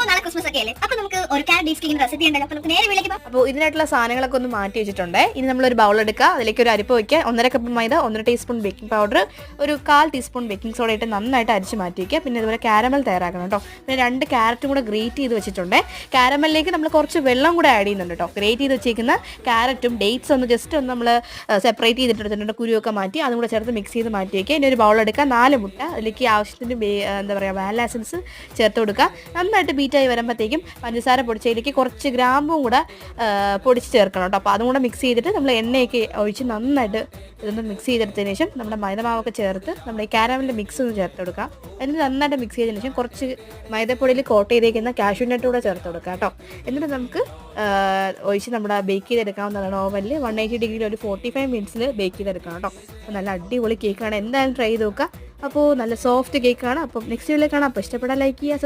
അപ്പോൾ നാളെ ക്രിസ്മസ് ഒക്കെ അല്ലേ, അപ്പോൾ നമുക്ക് ഒരു കാരറ്റ് ബീഫ് കേക്കിന്റെ റെസിപ്പി ഉണ്ടല്ലോ. അപ്പോൾ നമുക്ക് നേരെ വീട്ടിലേക്ക് പോകാം. അപ്പോൾ ഇതിനായിട്ടുള്ള സാധനങ്ങളൊക്കെ ഒന്ന് മാറ്റി വെച്ചിട്ടുണ്ട്. ഇനി നമ്മളൊരു ബൗൾ എടുക്കുക, അതിലേക്ക് ഒരു അരിപ്പ് വയ്ക്കുക, 1.5 കപ്പ് മൈദ, 1 ടീസ്പൂൺ ബേക്കിംഗ് പൗഡർ, ഒരു 1/4 ടീസ്പൂൺ ബേക്കിംഗ് സോഡ ഇട്ട് നന്നായിട്ട് അരിച്ച് മാറ്റി വയ്ക്കുക. പിന്നെ ഇതുപോലെ കാരമൽ തയ്യാറാക്കണം കേട്ടോ. പിന്നെ 2 ക്യാരറ്റും കൂടെ ഗ്രേറ്റ് ചെയ്ത് വെച്ചിട്ടുണ്ട്. കാരമലിലേക്ക് നമ്മൾ കുറച്ച് വെള്ളം കൂടെ ആഡ് ചെയ്യുന്നുണ്ട് കേട്ടോ. ഗ്രേറ്റ് ചെയ്ത് വെച്ചേക്കുന്ന ക്യാരറ്റും ഡേറ്റ്സ് ഒന്ന് ജസ്റ്റ് ഒന്ന് നമ്മൾ സെപ്പറേറ്റ് ചെയ്തിട്ടെടുത്തിട്ടുണ്ട്, കുരുവൊക്കെ മാറ്റി അതും കൂടെ ചേർത്ത് മിക്സ് ചെയ്ത് മാറ്റി വയ്ക്കുക. ഇനി ഒരു ബൗൾ എടുക്കുക, 4 മുട്ട, അതിലേക്ക് ആവശ്യത്തിന് എന്താ പറയുക വാനില എസൻസ് ചേർത്ത് കൊടുക്കുക. നന്നായിട്ട് ബീറ്റായി വരുമ്പോഴത്തേക്കും പഞ്ചസാര പൊടിച്ചതിലേക്ക് കുറച്ച് ഗ്രാമ്പും കൂടെ പൊടിച്ച് ചേർക്കണം കേട്ടോ. അപ്പോൾ അതും കൂടെ മിക്സ് ചെയ്തിട്ട് നമ്മൾ എണ്ണയൊക്കെ ഒഴിച്ച് നന്നായിട്ട് ഇതൊന്ന് മിക്സ് ചെയ്തെടുത്തതിന് ശേഷം നമ്മുടെ മൈദമാവൊക്കെ ചേർത്ത് നമ്മുടെ ഈ കാരമലിൻ്റെ മിക്സ് ഒന്ന് ചേർത്ത് കൊടുക്കുക. എന്നിട്ട് നന്നായിട്ട് മിക്സ് ചെയ്തതിന് ശേഷം കുറച്ച് മൈദപ്പൊടിയിൽ കോട്ട് ചെയ്തേക്കുന്ന കാഷ്യൂ നട്ട് കൂടെ ചേർത്ത് കൊടുക്കുക കേട്ടോ. എന്നിട്ട് നമുക്ക് ഒഴിച്ച് നമ്മുടെ ബേക്ക് ചെയ്തെടുക്കാവുന്നതാണ്. ഓവനിൽ 180 ഡിഗ്രിയിൽ ഒരു 45 മിനിറ്റ്സിൽ ബേക്ക് ചെയ്തെടുക്കണം കേട്ടോ. അപ്പോൾ നല്ല അടിപൊളി കേക്കാണ്, എന്തായാലും ട്രൈ ചെയ്ത് നോക്കുക. അപ്പോൾ നല്ല സോഫ്റ്റ് കേക്കാണ്. അപ്പോൾ നെക്സ്റ്റ് വീഡിയോയിൽ കാണാം. അപ്പോൾ ഇഷ്ടപ്പെടാൻ ലൈക്ക് ചെയ്യുക,